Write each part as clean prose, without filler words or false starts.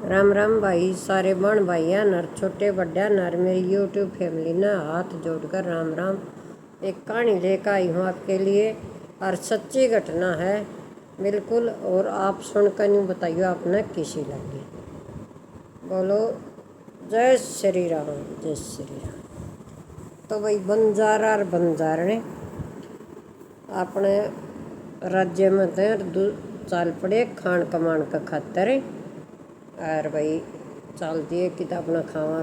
राम राम भाई, सारे बहन भाइया नर छोटे बड्डा नर मेरी यूट्यूब फैमिली ने हाथ जोड़कर राम राम। एक कहानी लेकर आई हूँ आपके लिए और सच्ची घटना है बिल्कुल। और आप सुनकर यूँ बताइए आपने कैसी लगी। बोलो जय श्री राम, जय श्री राम। तो भाई बंजारा और बंजारने अपने राज्य में थे चाल पड़े खान कमान का खातर। और भाई चाल दिए कि तो अपना खावा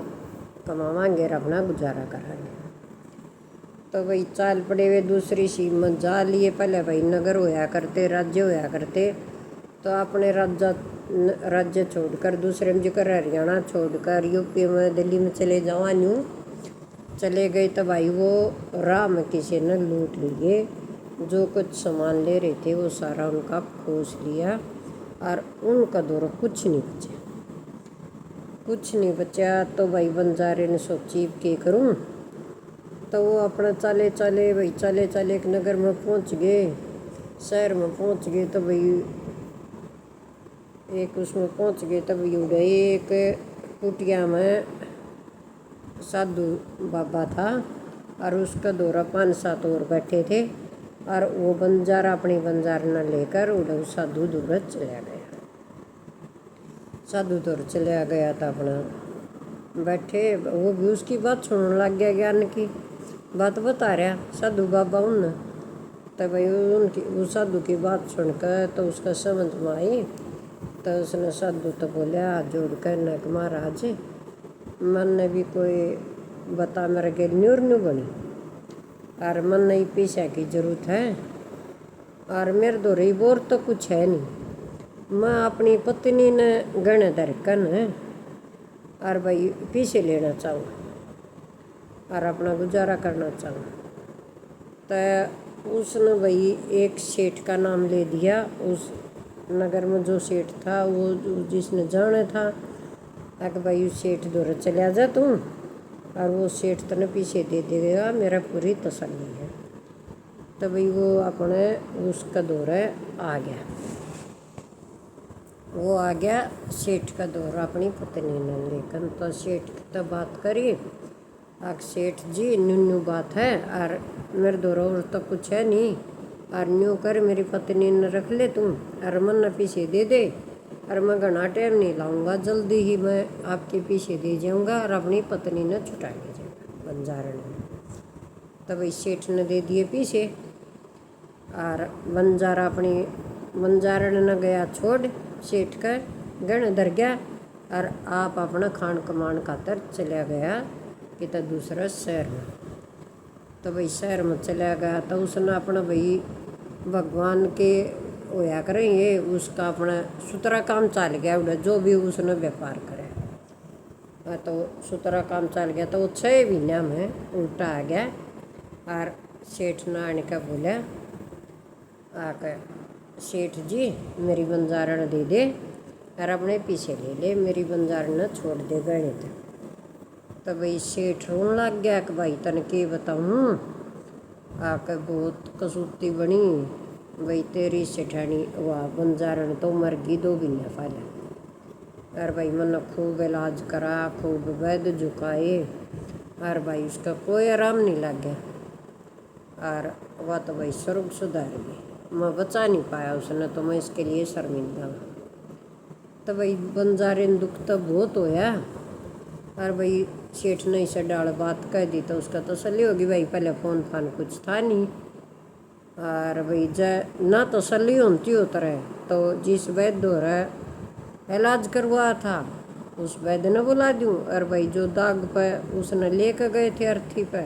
कमावांगे और अपना गुजारा करांगे। तो भाई चाल पड़े वे दूसरी सीम में जा लिए। पहले भाई नगर होया करते, राज्य होया करते। तो अपने राज्य छोड़कर दूसरे में जिक्र हरियाणा छोड़कर यूपी में दिल्ली में चले जाओ यूँ चले गए। तो भाई वो राह में किसी ने लूट लिए। जो कुछ सामान ले रहे थे वो सारा उनका खोस लिया और उनका दौर कुछ नहीं बचा। तो भाई बंजारे ने सोची क्या करूं। तो वो अपना चले एक नगर में पहुंच गए, शहर में पहुंच गए। तो भाई एक उसमें पहुंच गए। तब उड़े एक कुटिया में साधु बाबा था और उसका दौरा 5-7 और बैठे थे। और वो बंजारा अपनी बंजारना लेकर उड़े साधु दूर चला गया। साधु दूर चला गया था अपना बैठे। वो भी उसकी बात सुनने लग गया, ज्ञान की बात बता रहा साधु बाबा उन। तो भाई उनकी वो साधु की बात सुनकर तो उसका समझ में आई। तो उसने साधु तो बोला हाथ जोड़ कर न कि महाराज मन ने भी कोई बता मेरे के न्यूर न्यू बनी और मन नहीं पैसा की जरूरत है और मेरे दो रही बोर तो कुछ है नहीं। मैं अपनी पत्नी ने गण दरकन और भाई पीछे लेना चाहूँ और अपना गुजारा करना चाहूँ। तो उसने भाई एक सेठ का नाम ले दिया। उस नगर में जो सेठ था वो जिसने जाने था कि भाई उस सेठ दौरे चला जा तू और वो सेठ तने पीछे दे देगा, मेरा पूरी तसल्ली है। तो भाई वो अपने उसका दौरा आ गया। वो आ गया सेठ का दौरा अपनी पत्नी ने लेकर। तो सेठ तो बात करी आग सेठ जी न्यू बात है और मेरे दौरा और तो कुछ है नहीं और न्यू कर मेरी पत्नी ने रख ले तुम और मन न पीछे दे दे और मैं घना टाइम नहीं लाऊंगा, जल्दी ही मैं आपके पीछे दे जाऊंगा और अपनी पत्नी ने छुटा ले जाऊंगा बंजारा ने। तब इस सेठ ने दे दिए पीछे और बंजारा अपनी बंजारण ने गया छोड़ सेठ का गण धर गया और आप अपना खान कमान खातर चला गया कि तो दूसरा शहर में। तो भाई शहर में चला गया तो उसने अपना भाई भगवान के होया करें ये उसका अपना सुतरा काम चल गया उड़ा जो भी उसने व्यापार करे। तो सुतरा काम चल गया। तो वो 6 महीना में उल्टा आ गया और सेठ ने आने का बोला आकर सेठ जी मेरी बंजारण दे दे और अपने पीछे ले ले, मेरी बंजारण छोड़ दे गणे तक। तो भाई सेठ रोने लग गया कि भाई तन के बताऊँ आकर बहुत कसूती बनी भाई तेरी सेठानी वाह बंजारण तो मर गई 2 महीने पहले। और भाई मैंने खूब इलाज करा, खूब वैद्य झुकाए और भाई उसका कोई आराम नहीं लग गया और वह तो भाई स्वर्ग सुधार गई। मैं बचा नहीं पाया उसने, तो मैं इसके लिए शर्मिंदा हूँ। तो भाई बंजारे ने दुख तो बहुत होया और भाई सेठ ने इसे डाल बात कह दी तो उसका तसल्ली होगी। भाई पहले फ़ोन फान कुछ था नहीं और भाई जय ना तसल्ली होती हो तरह। तो जिस वैद्य हो रहा इलाज करवा था उस वैद्य ने बुला दूँ और भाई जो दाग पे उसने लेकर गए थे अर्थी पे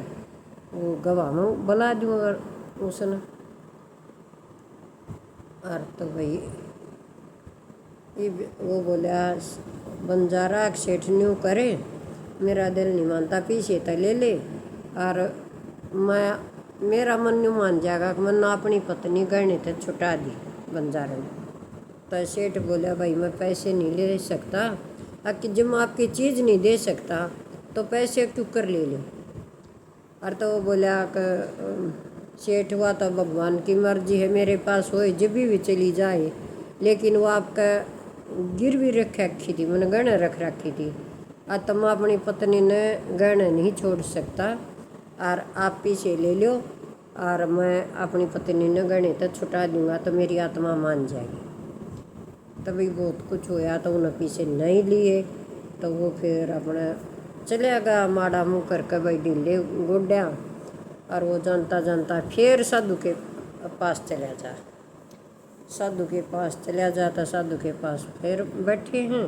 वो गवाह में बुला दूँ और उसने और तो भाई वो बोला बंजारा सेठ न्यू करे मेरा दिल नहीं मानता पीछे तो ले ले और मेरा मन नहीं मान जाएगा कि मैंने अपनी पत्नी गहने थे छुटा दी बंजारा ने। तो सेठ बोला भाई मैं पैसे नहीं ले सकता कि जब मैं आपकी चीज़ नहीं दे सकता तो पैसे क्यों कर ले लो। और तो वो बोला कि सेठ हुआ तो भगवान की मर्जी है, मेरे पास हो जब भी चली जाए लेकिन वो आपका गिरवी रख रखी थी, मैंने गहने रख रखी थी। आ तुम अपनी पत्नी ने गहने नहीं छोड़ सकता और आप पीछे ले लो और मैं अपनी पत्नी ने गहने तो छुटा दूंगा तो मेरी आत्मा मान जाएगी। तभी बहुत कुछ होया तो उन्हें पीछे नहीं लिए तो वो फिर अपना चले गया माड़ा मुँह करके भाई ढीले गोड्या। और वो जानता जानता फिर साधु के पास चला जा। साधु के पास चला जाता, साधु के पास फिर बैठे हैं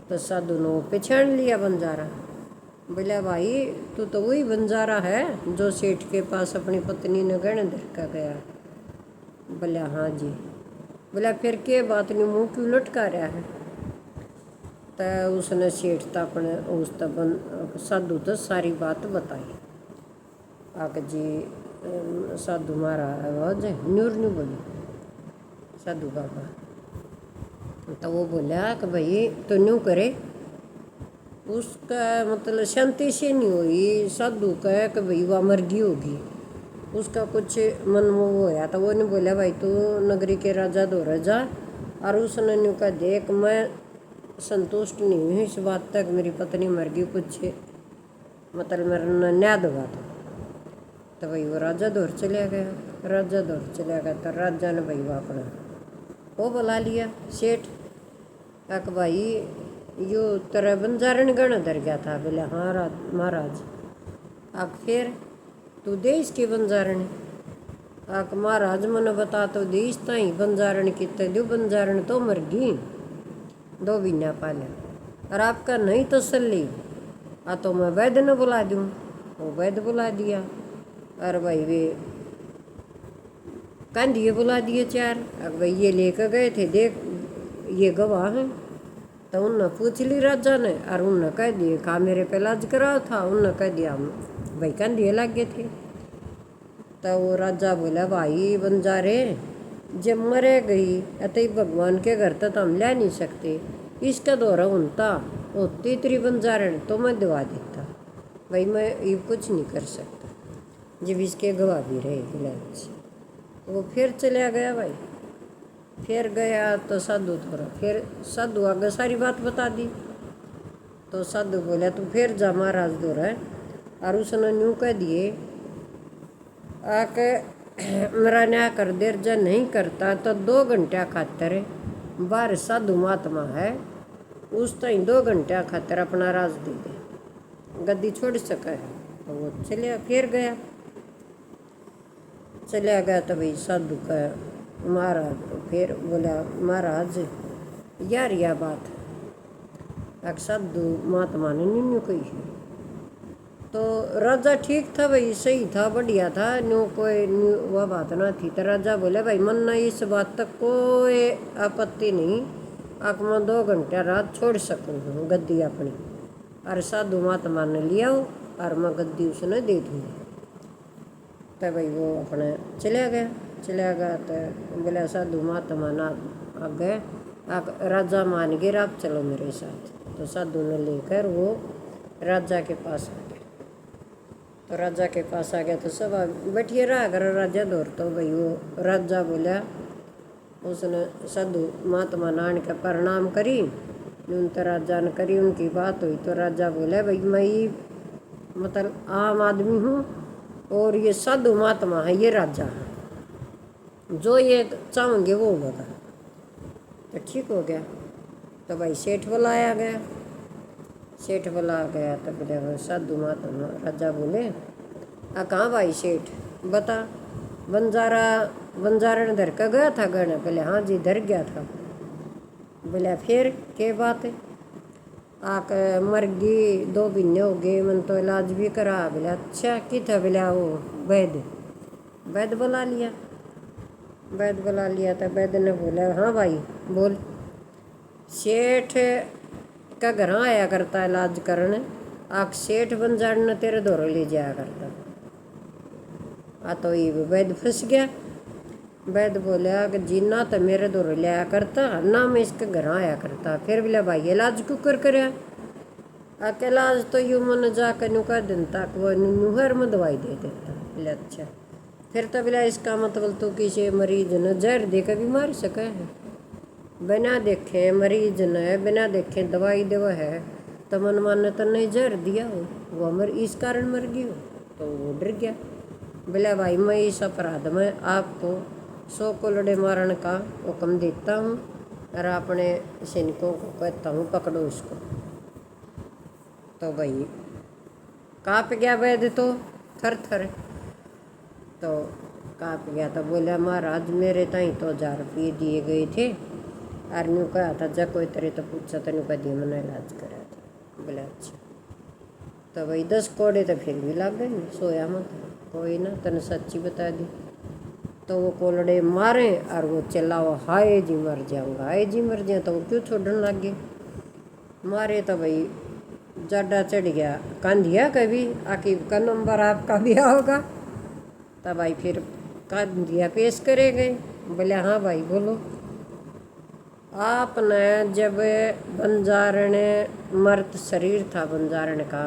तो साधु ने वो पहचान लिया बंजारा। बोला भाई तू तो वही बंजारा है जो सेठ के पास अपनी पत्नी ने गहने धर का गया। बोला हाँ जी। बोला फिर के बात नहीं मुँह क्यों लटका रहा है। तो उसने सेठ तो अपने उस तब साधु तो सारी बात बताई। आक जी साधु मारा आवाज न्यूर न्यू बोली साधु बाबा। तो वो बोला कि भाई तो न्यू करे, उसका मतलब शांति से नहीं हुई। साधु कहे कि भाई वह मर गई होगी, उसका कुछ मन वो होया। तो वो नहीं बोला भाई तू नगरी के राजा दो राजा। और उसने न्यू का देख मैं संतुष्ट नहीं हुई इस बात तक मेरी पत्नी मर गई, कुछ मतलब मेरा न्याय दबा तो भाई वो राजा दौर चला गया। राजा दौर चला गया तो राजा ने भाई वो अपना वो बुला लिया सेठ। कहा भाई यो तेरा बंजारण गण धर गया था। बोले हाँ महाराज। आक फिर तू देश के बंजारण। आक महाराज मैंने बता तो देश ताई बंजारण कितने दो बंजारण तो मर गई 2 महीना पहले और आपका नहीं तसल्ली आ तो मैं वैद्य ने बुला दूँ। वो वैद्य बुला दिया और भाई वे कांधिए बुला दिए 4। अब भाई ये लेकर गए थे देख ये गवाह हैं। तो उनने पूछ ली राजा ने और उनने कह दिए कहा मेरे पे इलाज कराओ था। उनने कह दिया भाई कांधिए लग गए थे। तो वो राजा बोला भाई बंजारे जब मरे गई अतः भगवान के घर तक हम ले नहीं सकते, इसका दौरा उनता होती तेरी बंजारण तो मैं दवा देता। भाई मैं ये कुछ नहीं कर सकता जब इसके गवाह भी रहे गिलाच। वो फिर चला गया भाई। फिर गया तो साधु थोड़ा फिर साधु आगे सारी बात बता दी। तो साधु बोला तू फिर जा महाराज दौरा है। और उसने न्यू कह दिए आके मेरा न्याय कर दे, जब नहीं करता तो 2 घंटा खातर बाहर साधु महात्मा है उस ताई 2 घंटा खातर अपना राज दे दे, गद्दी छोड़ सका है। तो वो चलिया फिर गया। चलिया गया तो भाई साधु का महाराज फिर बोला महाराज यार यह बात है। साधु महात्मा ने न्यू कही है। तो राजा ठीक था भाई, सही था, बढ़िया था, न्यू कोई न्यू वह बात ना थी। तो राजा बोले भाई मन ना इस बात तक कोई आपत्ति नहीं, आक मैं 2 घंटा रात छोड़ सकूँ गद्दी अपनी। और साधु महात्मा ने लिया और मैं गद्दी उसने दे दूँगी। तो भाई वो अपने चला गया। तो बोला साधु महात्मा ना आगे राजा मान गए आप चलो मेरे साथ। तो साधु ने लेकर वो राजा के पास आ गया। तो राजा के पास आ गया तो सब बैठिए रहा अगर राजा दौर। तो भाई वो राजा बोला उसने साधु महात्मा नान के प्रणाम करी उन तो राजा ने करी। उनकी बात हुई तो राजा बोला भाई मैं मतलब आम आदमी हूँ और ये साधु महात्मा है, ये राजा है, जो ये चाहेंगे वो होगा। तो ठीक हो गया। तो भाई सेठ बुलाया गया। सेठ बुला गया तो बोले साधु महात्मा। राजा बोले कहाँ भाई सेठ बता बंजारण धर का गया था गहना। बोले हाँ जी धर गया था। बोले फिर क्या बात है आक मर गई 2 महीने हो गए मन तो इलाज भी करा। बोले अच्छा कि था। बोले वो वैद्य बुला लिया। तो वैद्य ने बोला हाँ भाई बोल। सेठ का घर आया करता इलाज करने, आक सेठ बंजारण ने तेरे दौरे ले जाया करता। तो ये वैद्य फंस गया। वैद्य बोला कि जी ना तो मेरे दौरे लिया करता ना मैं इसके घर आया करता। फिर बोला भाई इलाज क्यों कर आके इलाज तो यूँ मन जाकर न्यू कर देता वो नुहर में दवाई दे देता। बोले अच्छा फिर तो बोला इसका मतलब तो किसी मरीज ने जहर दे कर भी मार सका है। बिना देखे मरीज ने बिना देखे दवाई देवा है तो मन माने तो नहीं जहर दिया हो, वो मर इस कारण मर गई हो, तो वो डर गया। बोला भाई मैं इस अपराध में आपको 100 कोलड़े मारने का हुक्म देता हूँ और अपने सैनिकों को कहता हूँ पकड़ो उसको। तो भाई काँप गया वैद्य तो थर थर, तो काँप गया तो बोला महाराज मेरे ताई तो 1000 रुपये दिए गए थे और न्यू कहा था जब कोई तेरे तो पूछा तो न्यू कह दिया मैंने इलाज करा था। बोला अच्छा। तो भाई 10 कोड़े तो फिर भी लग गए, सोया मत कोई ना तने सच्ची बता दी। तो वो कोलड़े मारे और वो चिल्लाओ हाय जी मर जाऊंगा, हाय जी मर जाए, तो वो क्यों छोड़ने लग गए। मारे तो भाई जाडा चढ़ गया, कांधिया कभी आखिर का नंबर आपका भी होगा। तब भाई फिर कांधिया पेश करे गए। बोले हाँ भाई बोलो। आपने जब बंजारण मर्द शरीर था बंजारण का,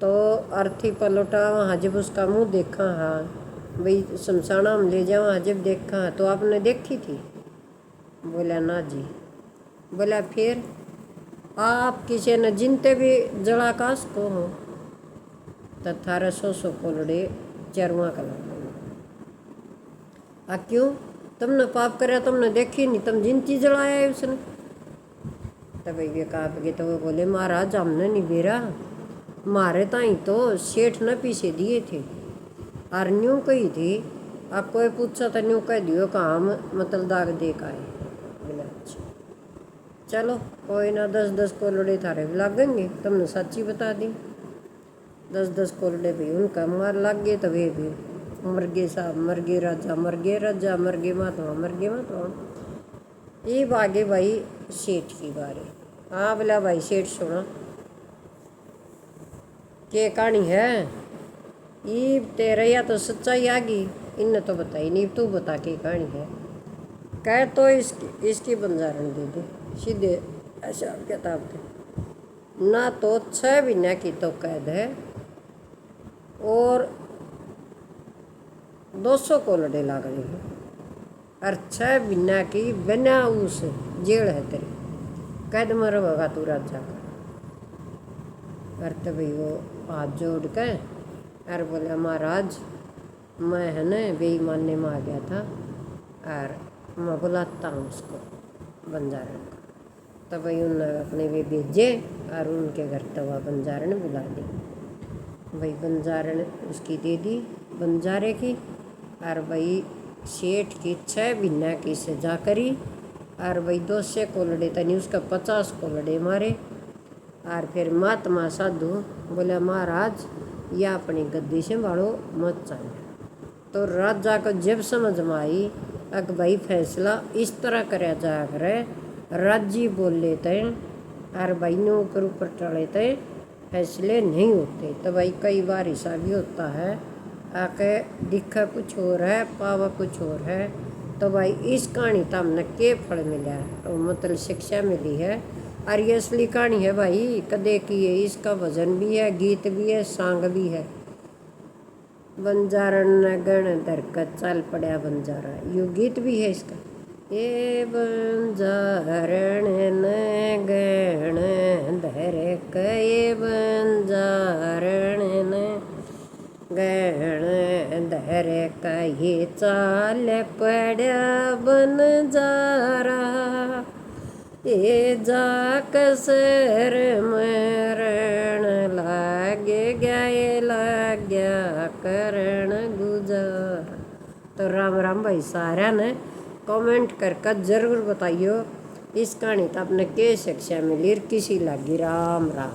तो अर्थी पलटा वहाँ जब उसका मुंह देखा, हाँ भाई शमशाना में ले जाओ, जब देखा तो आपने देखी थी। बोला ना जी। बोला फिर आप किसी ने जिनते भी जड़ा काश को हो तो 1800 कोलड़े चरवा कला आ क्यों तुमने पाप कराया, तुमने देखी नहीं, तुम जिनती जलाया है उसने। तब ये काँप गए। तो वो बोले महाराज हमने नहीं बेरा, मारे ताई तो सेठ ने पीछे दिए थे और न्यू कही थी, आप कोई पूछा तो न्यू कह दियो काम मतलब दाग दे का है। बोला अच्छा चलो कोई ना, 10-10 कोलड़े थारे भी लगेंगे, तुमने सच्ची बता दी। 10-10 कोलड़े भी उनका मार लग गए। तो वे भी मर गए साहब, मर गए राजा, मर गए राजा, मर गए महात्मा, मर गए महात्मा। ये आगे भाई सेठ की बारी। हाँ बोला भाई सेठ सुना के कहानी है, ये तेरा या तो सच्चाई आ गई, इनने तो बताई नहीं, तू बता के कहानी है। कह तो इसकी बंजारण दे दे सीधे ऐसा किताब थे ना, तो 6 महीने की तो कैद है और 200 कोलड़े लग रही है और 6 महीने की बिना उस जेल है तेरी, कैद में रहेगा तू राजा का। करते भाई वो हाथ जोड़ के और बोला महाराज मैं है ना बेईमानी में आ गया था और मैं बुलाता हूँ उसको बंजारण को। तो भाई उन्होंने अपने वे भेजे और उनके घर तो वह बंजारण बुला दी। भाई बंजारण उसकी दे दी बंजारे की, और भाई सेठ की 6 महीने की सजा करी और भाई 200 कोलड़े तनी उसका 50 कोलड़े मारे। और फिर महात्मा साधु बोले महाराज या अपनी गद्दी संभालो मत चाहिए। तो राजा को जब समझ में आई अक भाई फैसला इस तरह कराया जा करे, राजी बोल लेते और भाई ने ऊपर टले थे फैसले नहीं होते। तो भाई कई बार ऐसा भी होता है आके दिखा कुछ और है पावा कुछ और है। तो भाई इस कहानी तो हमने के फल मिला है, मतलब शिक्षा मिली है और ये असली कहानी है भाई कदे की है। इसका भजन भी है, गीत भी है, सांग भी है। बंजारण गण धर का चल पड़ा बंजारा, यू गीत भी है इसका। ये बंजारण न गण धर का, ये बंजारण न गण धर का, ये चाल पड़ा बंजारा, ये जाकसर मरण लागे गया, ये लाग गया करण गुजार। तो राम राम भाई सारा ने कमेंट करके जरूर बताइयो इस कहानी तो आपने के शिक्षा मिली, किसी लगी। राम राम।